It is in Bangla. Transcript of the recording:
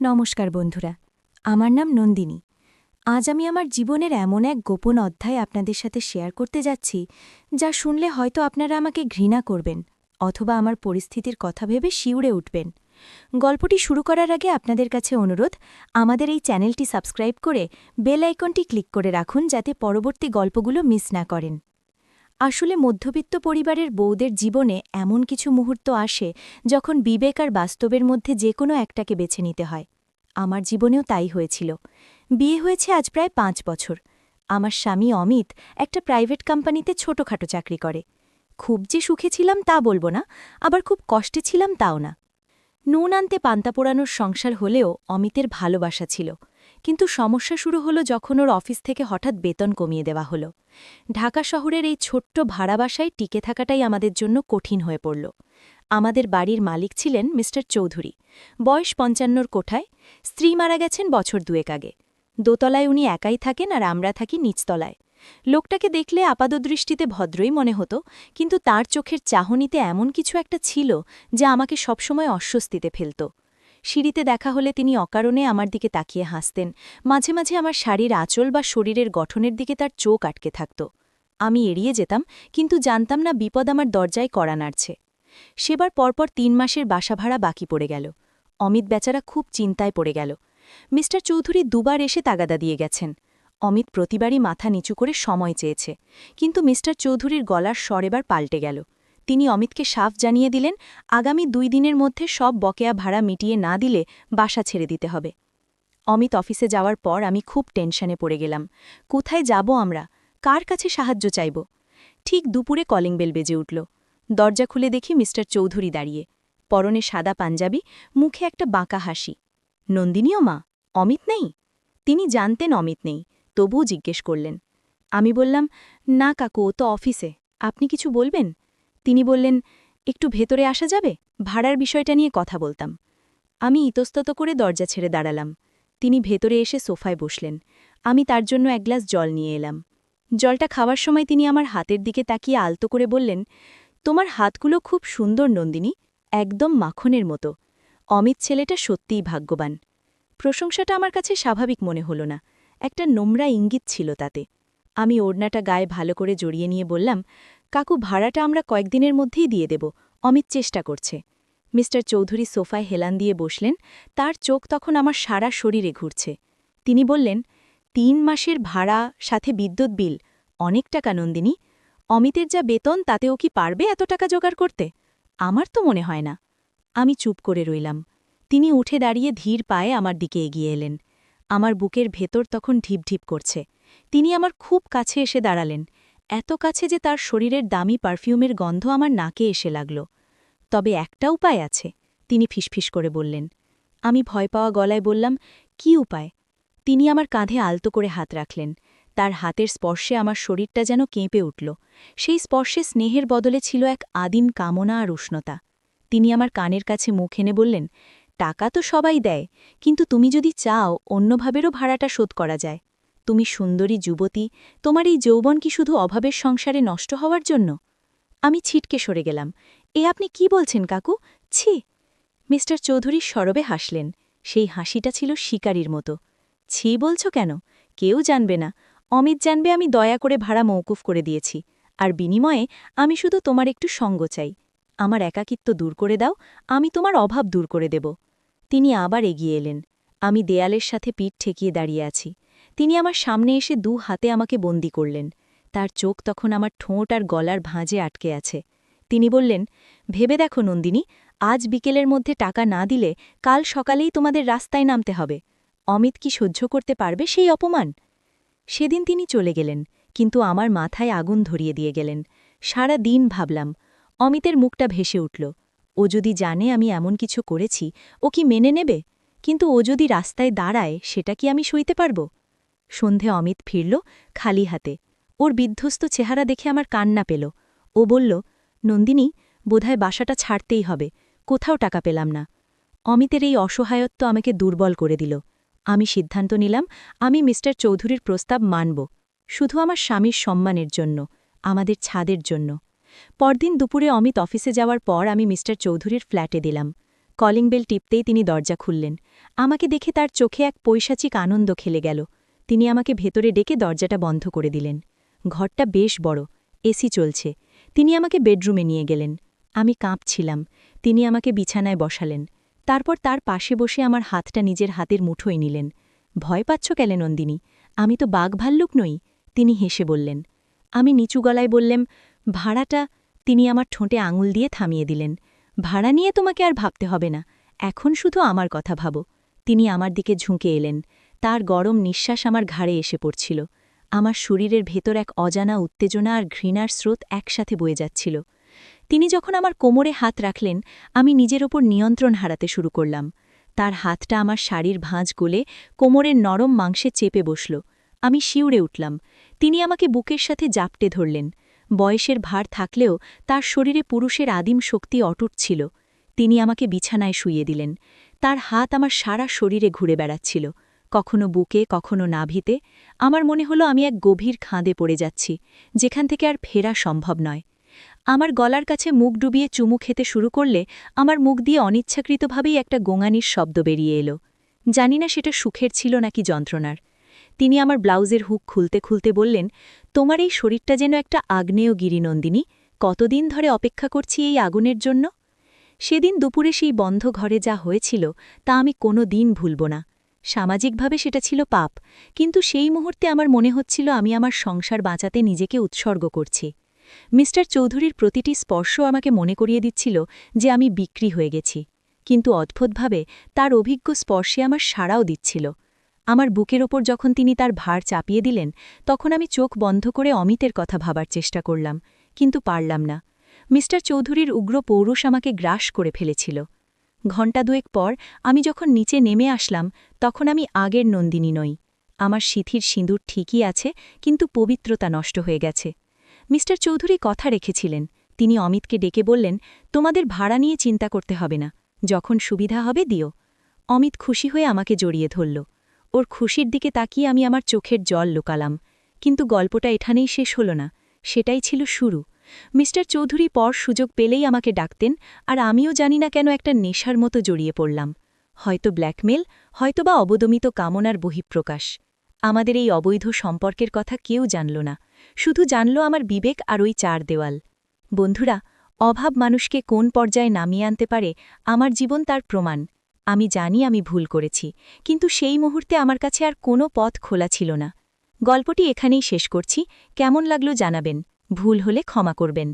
নমস্কার বন্ধুরা, আমার নাম নন্দিনী। আজ আমি আমার জীবনের এমন এক গোপন অধ্যায় আপনাদের সাথে শেয়ার করতে যাচ্ছি, যা শুনলে হয়তো আপনারা আমাকে ঘৃণা করবেন অথবা আমার পরিস্থিতির কথা ভেবে শিউরে উঠবেন। গল্পটি শুরু করার আগে আপনাদের কাছে অনুরোধ, আমাদের এই চ্যানেলটি সাবস্ক্রাইব করে বেল আইকনটি ক্লিক করে রাখুন, যাতে পরবর্তী গল্পগুলো মিস না করেন। আসলে মধ্যবিত্ত পরিবারের বউদের জীবনে এমন কিছু মুহূর্ত আসে যখন বিবেক আর বাস্তবের মধ্যে যে কোনো একটাকে বেছে নিতে হয়। আমার জীবনেও তাই হয়েছিল। বিয়ে হয়েছে আজ প্রায় ৫ বছর। আমার স্বামী অমিত একটা প্রাইভেট কোম্পানিতে ছোটখাটো চাকরি করে। খুব যে সুখে ছিলাম তা বলবো না, আবার খুব কষ্টে ছিলাম তাও না। নুন আনতে পান্তা পোড়ানোর সংসার হলেও অমিতের ভালোবাসা ছিল, কিন্তু সমস্যা শুরু হলো যখন ওর অফিস থেকে হঠাৎ বেতন কমিয়ে দেওয়া হলো। ঢাকা শহরের এই ছোট্ট ভাড়া বাসায় টিকে থাকাটাই আমাদের জন্য কঠিন হয়ে পড়ল। আমাদের বাড়ির মালিক ছিলেন মিস্টার চৌধুরী, বয়স ৫৫ কোঠায়। স্ত্রী মারা গেছেন বছর দুয়েক আগে। দোতলায় উনি একাই থাকেন আর আমরা থাকি নিচতলায়। লোকটাকে দেখলে আপাতদৃষ্টিতে ভদ্রই মনে হতো, কিন্তু তার চোখের চাহনিতে এমন কিছু একটা ছিল যা আমাকে সবসময় অস্বস্তিতে ফেলত। সিঁড়িতে দেখা হলে তিনি অকারণে আমার দিকে তাকিয়ে হাসতেন। মাঝে মাঝে আমার শাড়ির আঁচল বা শরীরের গঠনের দিকে তার চোখ আটকে থাকত। আমি এড়িয়ে যেতাম, কিন্তু জানতাম না বিপদ আমার দরজায় কড়া নাড়ছে। সেবার পরপর ৩ মাসের বাসা ভাড়া বাকি পড়ে গেল। অমিত বেচারা খুব চিন্তায় পড়ে গেল। মিস্টার চৌধুরী দুবার এসে তাগাদা দিয়ে গেছেন। অমিত প্রতিবারই মাথা নিচু করে সময় চেয়েছে, কিন্তু মিস্টার চৌধুরীর গলার স্বর এবার পাল্টে গেল। তিনি অমিতকে সাফ জানিয়ে দিলেন, আগামী ২ দিনের মধ্যে সব বকেয়া ভাড়া মিটিয়ে না দিলে বাসা ছেড়ে দিতে হবে। অমিত অফিসে যাওয়ার পর আমি খুব টেনশনে পড়ে গেলাম। কোথায় যাব আমরা? কার কাছে সাহায্য চাইব? ঠিক দুপুরে কলিং বেল বেজে উঠল। দরজা খুলে দেখি মিস্টার চৌধুরী দাঁড়িয়ে, পরনে সাদা পাঞ্জাবি, মুখে একটা বাঁকা হাসি। নন্দিনীও মা, অমিত নেই? তিনি জানতেন অমিত নেই, তবুও জিজ্ঞেস করলেন। আমি বললাম, না কাকু, ও তো অফিসে। আপনি কিছু বলবেন? তিনি বললেন, একটু ভেতরে আসা যাবে? ভাড়ার বিষয়টা নিয়ে কথা বলতাম। আমি ইতস্তত করে দরজা ছেড়ে দাঁড়ালাম। তিনি ভেতরে এসে সোফায় বসলেন। আমি তার জন্য এক গ্লাস জল নিয়ে এলাম। জলটা খাওয়ার সময় তিনি আমার হাতের দিকে তাকিয়ে আলতো করে বললেন, তোমার হাতগুলো খুব সুন্দর নন্দিনী, একদম মাখনের মতো। অমিত ছেলেটা সত্যিই ভাগ্যবান। প্রশংসাটা আমার কাছে স্বাভাবিক মনে হল না, একটা নোংরা ইঙ্গিত ছিল তাতে। আমি ওড়নাটা গায়ে ভালো করে জড়িয়ে নিয়ে বললাম, কাকু, ভাড়াটা আমরা কয়েকদিনের মধ্যেই দিয়ে দেব, অমিত চেষ্টা করছে। মিস্টার চৌধুরী সোফায় হেলান দিয়ে বসলেন, তার চোখ তখন আমার সারা শরীরে ঘুরছে। তিনি বললেন, ৩ মাসের ভাড়া সাথে বিদ্যুৎ বিল, অনেক টাকা নন্দিনী। অমিতের যা বেতন তাতে ও কি পারবে এত টাকা জোগাড় করতে? আমার তো মনে হয় না। আমি চুপ করে রইলাম। তিনি উঠে দাঁড়িয়ে ধীর পায়ে আমার দিকে এগিয়ে এলেন। আমার বুকের ভেতর তখন ঢিপঢিপ করছে। তিনি আমার খুব কাছে এসে দাঁড়ালেন, এত কাছে যে তার শরীরের দামি পারফিউমের গন্ধ আমার নাকে এসে লাগল। তবে একটা উপায় আছে, তিনি ফিসফিস করে বললেন। আমি ভয় পাওয়া গলায় বললাম, কি উপায়? তিনি আমার কাঁধে আলতো করে হাত রাখলেন। তার হাতের স্পর্শে আমার শরীরটা যেন কেঁপে উঠল। সেই স্পর্শে স্নেহের বদলে ছিল এক আদিম কামনা আর উষ্ণতা। তিনি আমার কানের কাছে মুখ এনে বললেন, টাকা তো সবাই দেয়, কিন্তু তুমি যদি চাও অন্যভাবেরও ভাড়াটা শোধ করা যায়। তুমি সুন্দরী যুবতী, তোমার এই যৌবন কি শুধু অভাবের সংসারে নষ্ট হওয়ার জন্য? আমি ছিটকে সরে গেলাম। এ আপনি কি বলছেন কাকু? ছি! মিস্টার চৌধুরী সরবে হাসলেন। সেই হাসিটা ছিল শিকারীর মতো। ছি বলছ কেন? কেউ জানবে না। অমিত জানবে আমি দয়া করে ভাড়া মওকুফ করে দিয়েছি, আর বিনিময়ে আমি শুধু তোমার একটু সঙ্গ চাই। আমার একাকিত্ব দূর করে দাও, আমি তোমার অভাব দূর করে দেব। তিনি আবার এগিয়ে এলেন। আমি দেয়ালের সাথে পিঠ ঠেকিয়ে দাঁড়িয়ে আছি। তিনি আমার সামনে এসে ২ হাতে আমাকে বন্দি করলেন। তার চোখ তখন আমার ঠোঁট আর গলার ভাঁজে আটকে আছে। তিনি বললেন, ভেবে দেখো নন্দিনী, আজ বিকেলের মধ্যে টাকা না দিলে কাল সকালেই তোমাদের রাস্তায় নামতে হবে। অমিত কি সহ্য করতে পারবে সেই অপমান? সেদিন তিনি চলে গেলেন, কিন্তু আমার মাথায় আগুন ধরিয়ে দিয়ে গেলেন। সারা দিন ভাবলাম, অমিতের মুখটা ভেসে উঠল। ও যদি জানে আমি এমন কিছু করেছি, ও কি মেনে নেবে? কিন্তু ও যদি রাস্তায় দাঁড়ায়, সেটা কি আমি সইতে পারব? সন্ধে অমিত ফিরল, খালি হাতে। ওর বিধ্বস্ত চেহারা দেখে আমার কান্না পেল। ও বলল, নন্দিনী, বোধহয় বাসাটা ছাড়তেই হবে, কোথাও টাকা পেলাম না। অমিতের এই অসহায়ত্ব আমাকে দুর্বল করে দিল। আমি সিদ্ধান্ত নিলাম, আমি মিস্টার চৌধুরীর প্রস্তাব মানব, শুধু আমার স্বামীর সম্মানের জন্য, আমাদের ছাদের জন্য। পরদিন দুপুরে অমিত অফিসে যাওয়ার পর আমি মিস্টার চৌধুরীর ফ্ল্যাটে দিলাম। কলিং বেল টিপতেই তিনি দরজা খুললেন। আমাকে দেখে তার চোখে এক পৈশাচিক আনন্দ খেলে গেল। তিনি আমাকে ভেতরে ডেকে দরজাটা বন্ধ করে দিলেন। ঘরটা বেশ বড়, এসি চলছে। তিনি আমাকে বেডরুমে নিয়ে গেলেন। আমি কাঁপছিলাম। তিনি আমাকে বিছানায় বসালেন। তারপর তার পাশে বসে আমার হাতটা নিজের হাতের মুঠোয় নিলেন। ভয় পাচ্ছ কেন নন্দিনী? আমি তো বাঘ ভাল্লুক নই। তিনি হেসে বললেন। আমি নিচু গলায় বললাম, ভাড়াটা। তিনি আমার ঠোঁটে আঙুল দিয়ে থামিয়ে দিলেন। ভাড়া নিয়ে তোমাকে আর ভাবতে হবে না, এখন শুধু আমার কথা ভাবো। তিনি আমার দিকে ঝুঁকে এলেন। তার গরম নিঃশ্বাস আমার ঘাড়ে এসে পড়ছিল। আমার শরীরের ভেতর এক অজানা উত্তেজনা আর ঘৃণার স্রোত একসাথে বয়ে যাচ্ছিল। তিনি যখন আমার কোমরে হাত রাখলেন, আমি নিজের ওপর নিয়ন্ত্রণ হারাতে শুরু করলাম। তার হাতটা আমার শাড়ির ভাঁজ গলে কোমরের নরম মাংসে চেপে বসল। আমি শিউরে উঠলাম। তিনি আমাকে বুকের সাথে জাপটে ধরলেন। বয়সের ভার থাকলেও তার শরীরে পুরুষের আদিম শক্তি অটুট ছিল। তিনি আমাকে বিছানায় শুইয়ে দিলেন। তার হাত আমার সারা শরীরে ঘুরে বেড়াচ্ছিল, কখনো বুকে, কখনো নাভিতে। আমার মনে হলো আমি এক গভীর খাঁদে পড়ে যাচ্ছি, যেখান থেকে আর ফেরা সম্ভব নয়। আমার গলার কাছে মুখ ডুবিয়ে চুমু খেতে শুরু করলে আমার মুখ দিয়ে অনিচ্ছাকৃতভাবেই একটা গোঙানির শব্দ বেরিয়ে এলো। জানি না সেটা সুখের ছিল নাকি যন্ত্রণার। তিনি আমার ব্লাউজের হুক খুলতে খুলতে বললেন, তোমার এই শরীরটা যেন একটা আগ্নেয়গিরি নন্দিনী। কতদিন ধরে অপেক্ষা করছি এই আগুনের জন্য। সেদিন দুপুরে সেই বন্ধ ঘরে যা হয়েছিল তা আমি কোনো দিন ভুলব না। সামাজিকভাবে সেটা ছিল পাপ, কিন্তু সেই মুহূর্তে আমার মনে হচ্ছিল আমি আমার সংসার বাঁচাতে নিজেকে উৎসর্গ করছি। মিস্টার চৌধুরীর প্রতিটি স্পর্শ আমাকে মনে করিয়ে দিচ্ছিল যে আমি বিক্রি হয়ে গেছি, কিন্তু অদ্ভুতভাবে তার অভিজ্ঞ স্পর্শে আমার সাড়াও দিচ্ছিল। আমার বুকের ওপর যখন তিনি তার ভার চাপিয়ে দিলেন, তখন আমি চোখ বন্ধ করে অমিতের কথা ভাবার চেষ্টা করলাম, কিন্তু পারলাম না। মিস্টার চৌধুরীর উগ্র পৌরুষ আমাকে গ্রাস করে ফেলেছিল। ঘণ্টা দুয়েক পর আমি যখন নিচে নেমে আসলাম, তখন আমি আগের নন্দিনী নই। আমার সিঁথির সিঁদুর ঠিকই আছে, কিন্তু পবিত্রতা নষ্ট হয়ে গেছে। মিস্টার চৌধুরী কথা রেখেছিলেন। তিনি অমিতকে ডেকে বললেন, তোমাদের ভাড়া নিয়ে চিন্তা করতে হবে না, যখন সুবিধা হবে দিও। অমিত খুশি হয়ে আমাকে জড়িয়ে ধরল। ওর খুশির দিকে তাকিয়ে আমি আমার চোখের জল লুকালাম। কিন্তু গল্পটা এখানেই শেষ হল না, সেটাই ছিল শুরু। মিস্টার চৌধুরী পর সুযোগ পেলেই আমাকে ডাকতেন, আর আমিও জানি না কেন একটা নেশার মতো জড়িয়ে পড়লাম। হয়তো ব্ল্যাকমেল, হয়তোবা অবদমিত কামনার বহিঃপ্রকাশ। আমাদের এই অবৈধ সম্পর্কের কথা কেউ জানল না, শুধু জানল আমার বিবেক আর ওই চার দেওয়াল। বন্ধুরা, অভাব মানুষকে কোন পর্যায়ে নামিয়ে আনতে পারে, আমার জীবন তার প্রমাণ। আমি জানি আমি ভুল করেছি, কিন্তু সেই মুহূর্তে আমার কাছে আর কোনো পথ খোলা ছিল না। গল্পটি এখানেই শেষ করছি। কেমন লাগলো জানাবেন, ভুল হলে ক্ষমা করবেন।